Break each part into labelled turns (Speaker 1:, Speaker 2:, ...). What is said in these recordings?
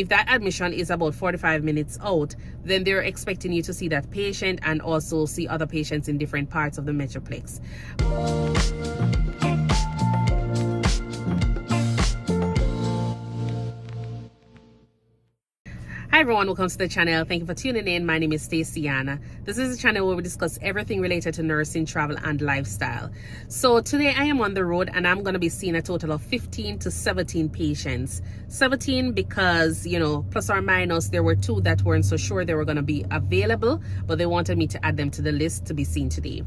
Speaker 1: If that admission is about 45 minutes out, then they're expecting you to see that patient and also see other patients in different parts of the Metroplex. Hi everyone, welcome to the channel. Thank you for tuning in. My name is Staciana. This is a channel where we discuss everything related to nursing, travel, and lifestyle. So today I am on the road and I'm going to be seeing a total of 15 to 17 patients. 17 because, plus or minus, there were 2 that weren't so sure they were going to be available, but they wanted me to add them to the list to be seen today.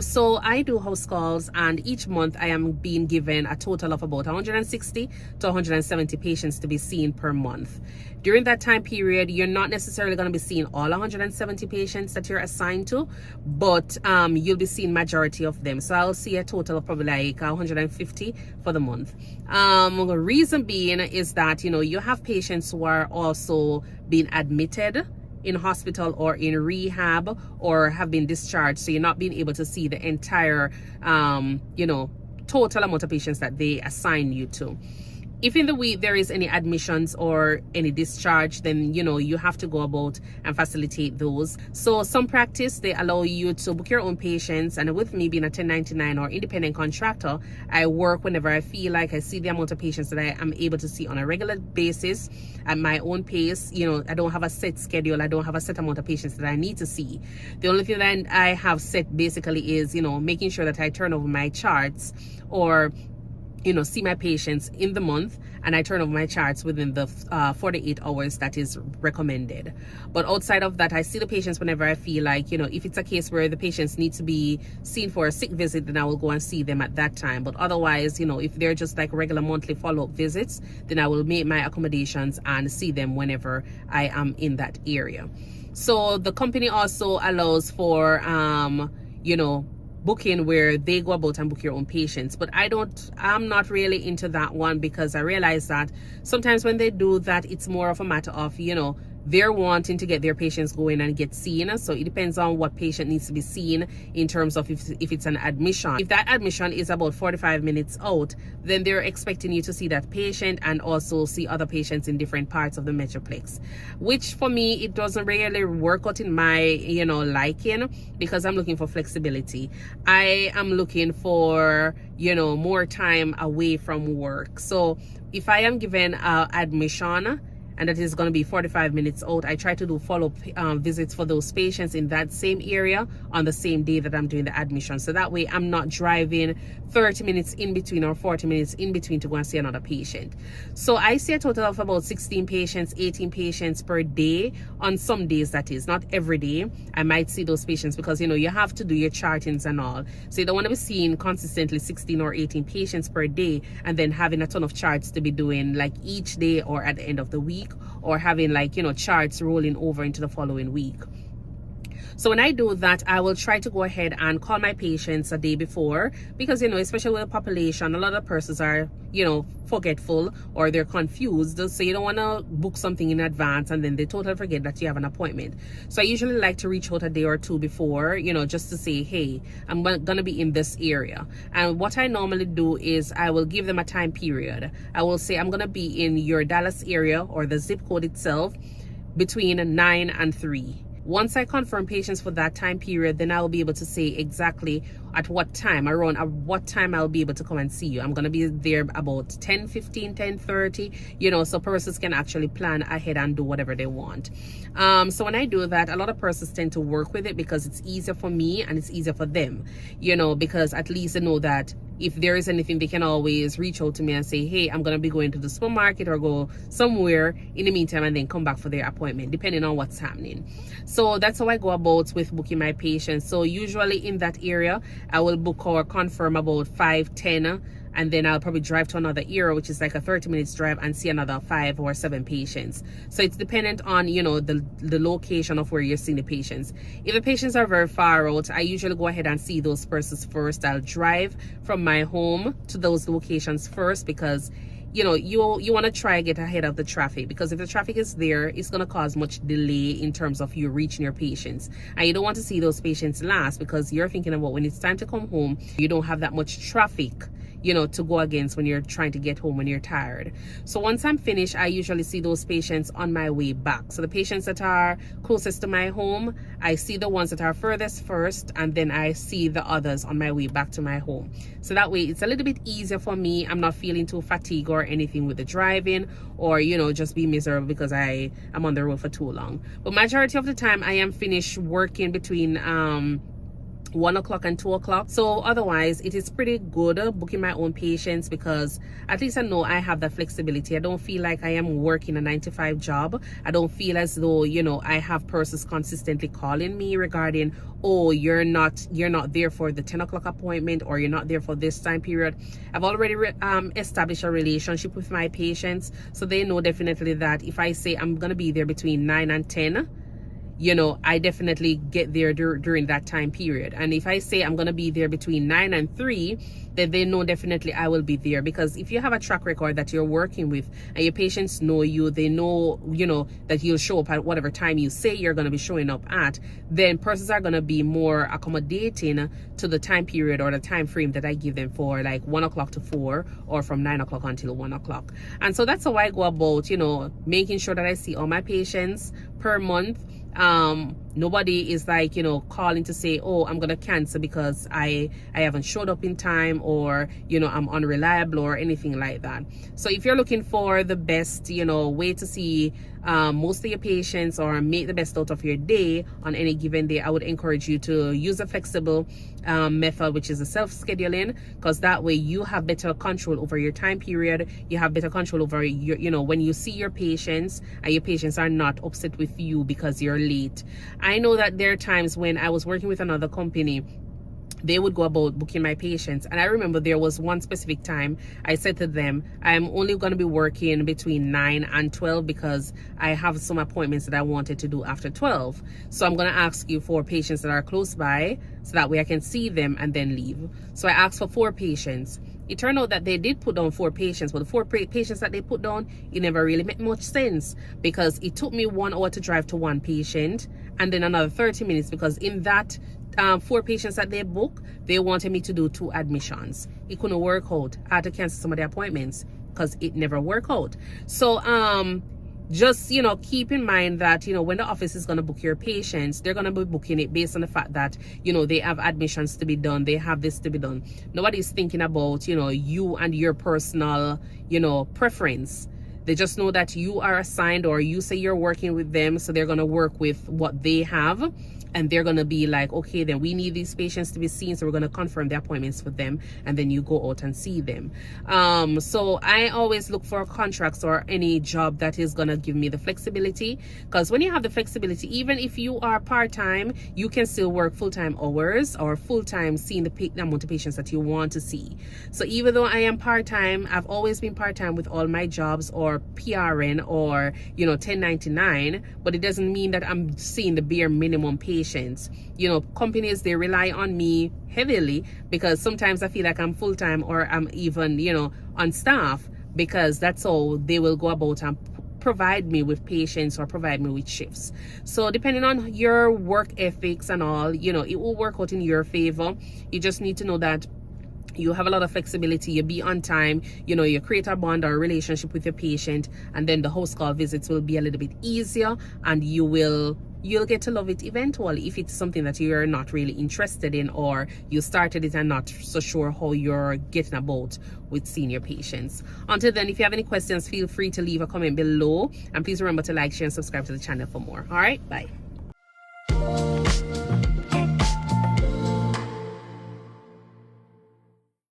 Speaker 1: So I do house calls, and each month I am being given a total of about 160 to 170 patients to be seen per month. During that time period, you're not necessarily going to be seeing all 170 patients that you're assigned to, but you'll be seeing majority of them. So I'll see a total of probably like 150 for the month. The reason being is that, you have patients who are also being admitted in hospital or in rehab or have been discharged, so you're not being able to see the entire total amount of patients that they assign you to. If in the week there is any admissions or any discharge, then you have to go about and facilitate those. So some practice, they allow you to book your own patients, and with me being a 1099 or independent contractor, I work whenever I feel like. I see the amount of patients that I am able to see on a regular basis at my own pace. I don't have a set schedule. I don't have a set amount of patients that I need to see. The only thing that I have set basically is making sure that I turn over my charts or see my patients in the month, and I turn over my charts within the 48 hours that is recommended. But outside of that, I see the patients whenever I feel like, if it's a case where the patients need to be seen for a sick visit, then I will go and see them at that time. But otherwise, if they're just like regular monthly follow-up visits, then I will make my accommodations and see them whenever I am in that area. So the company also allows for, booking where they go about and book your own patients, but I'm not really into that one, because I realize that sometimes when they do that, it's more of a matter of they're wanting to get their patients going and get seen. So it depends on what patient needs to be seen in terms of if it's an admission. If that admission is about 45 minutes out, then they're expecting you to see that patient and also see other patients in different parts of the Metroplex, which for me, it doesn't really work out in my liking, because I'm looking for flexibility. I am looking for more time away from work. So if I am given admission and that is going to be 45 minutes out, I try to do follow-up visits for those patients in that same area on the same day that I'm doing the admission. So that way I'm not driving 30 minutes in between or 40 minutes in between to go and see another patient. So I see a total of about 16 patients, 18 patients per day on some days, that is. Not every day I might see those patients, because you have to do your chartings and all. So you don't want to be seeing consistently 16 or 18 patients per day and then having a ton of charts to be doing like each day or at the end of the week, or having like charts rolling over into the following week. So when I do that, I will try to go ahead and call my patients a day before, because especially with the population, a lot of persons are forgetful or they're confused. So you don't want to book something in advance and then they totally forget that you have an appointment. So I usually like to reach out a day or two before, just to say, hey, I'm gonna be in this area. And what I normally do is I will give them a time period. I will say I'm gonna be in your Dallas area or the zip code itself between 9 and 3. Once I confirm patients for that time period, then I will be able to say exactly at what time, around at what time I'll be able to come and see you. I'm going to be there about 10:15, 10:30, so persons can actually plan ahead and do whatever they want. So when I do that, a lot of persons tend to work with it because it's easier for me and it's easier for them, because at least they know that if there is anything, they can always reach out to me and say, hey, I'm going to be going to the supermarket or go somewhere in the meantime, and then come back for their appointment, depending on what's happening. So that's how I go about with booking my patients. So usually in that area, I will book or confirm about 5-10 and then I'll probably drive to another area, which is like a 30 minutes drive, and see another 5 or 7 patients. So it's dependent on, you know, the location of where you're seeing the patients. If the patients are very far out, I usually go ahead and see those persons first. I'll drive from my home to those locations first, because you know, you want to try and get ahead of the traffic, because if the traffic is there, it's going to cause much delay in terms of you reaching your patients, and you don't want to see those patients last, because you're thinking about when it's time to come home, you don't have that much traffic, you know, to go against when you're trying to get home when you're tired. So once I'm finished, I usually see those patients on my way back. So the patients that are closest to my home, I see the ones that are furthest first, and then I see the others on my way back to my home. So that way it's a little bit easier for me. I'm not feeling too fatigued or anything with the driving, or, you know, just be miserable because I am on the road for too long. But majority of the time I am finished working between 1 o'clock and 2 o'clock. So otherwise it is pretty good booking my own patients, because at least I know I have that flexibility. I don't feel like I am working a 9-to-5 job. I don't feel as though, you know, I have persons consistently calling me regarding, oh, you're not there for the 10 o'clock appointment, or you're not there for this time period. I've already established a relationship with my patients, so they know definitely that if I say I'm gonna be there between 9 and 10, you know, I definitely get there during that time period. And if I say I'm going to be there between 9 and 3, then they know definitely I will be there. Because if you have a track record that you're working with and your patients know you, they know, you know, that you'll show up at whatever time you say you're going to be showing up at, then persons are going to be more accommodating to the time period or the time frame that I give them, for like 1 o'clock to 4, or from 9 o'clock until 1 o'clock. And so that's how I go about, you know, making sure that I see all my patients per month. Nobody is like, you know, calling to say, oh, I'm gonna cancel because I haven't showed up in time, or, you know, I'm unreliable or anything like that. So if you're looking for the best, you know, way to see most of your patients, or make the best out of your day on any given day, I would encourage you to use a flexible method, which is a self-scheduling, because that way you have better control over your time period. You have better control over your, you know, when you see your patients, and your patients are not upset with you because you're late. I know that there are times when I was working with another company, they would go about booking my patients, and I remember there was one specific time I said to them, I'm only going to be working between 9 and 12 because I have some appointments that I wanted to do after 12. So I'm going to ask you for patients that are close by, so that way I can see them and then leave. So I asked for 4 patients. It turned out that they did put down 4 patients, but the 4 patients that they put down, it never really made much sense, because it took me 1 hour to drive to one patient, and then another 30 minutes, because in that 4 patients that they booked, they wanted me to do 2 admissions. It couldn't work out. I had to cancel some of the appointments because it never worked out. So just, you know, keep in mind that, you know, when the office is going to book your patients, they're going to be booking it based on the fact that, you know, they have admissions to be done, they have this to be done. Nobody's thinking about, you know, you and your personal, you know, preference. They just know that you are assigned, or you say you're working with them, so they're going to work with what they have. And they're going to be like, okay, then we need these patients to be seen, so we're going to confirm the appointments with them, and then you go out and see them. So I always look for contracts or any job that is going to give me the flexibility, because when you have the flexibility, even if you are part-time, you can still work full-time hours, or full-time seeing the amount of patients that you want to see. So even though I am part-time, I've always been part-time with all my jobs, or PRN, or, you know, 1099, but it doesn't mean that I'm seeing the bare minimum patients. You know, companies, they rely on me heavily, because sometimes I feel like I'm full-time, or I'm even, you know, on staff, because that's how they will go about and provide me with patients, or provide me with shifts. So depending on your work ethics and all, you know, it will work out in your favor. You just need to know that you have a lot of flexibility, you be on time, you know, you create a bond or a relationship with your patient, and then the house call visits will be a little bit easier, and you'll get to love it eventually, if it's something that you're not really interested in, or you started it and not so sure how you're getting about with seeing your patients. Until then, if you have any questions, feel free to leave a comment below, and please remember to like, share, and subscribe to the channel for more. All right, bye.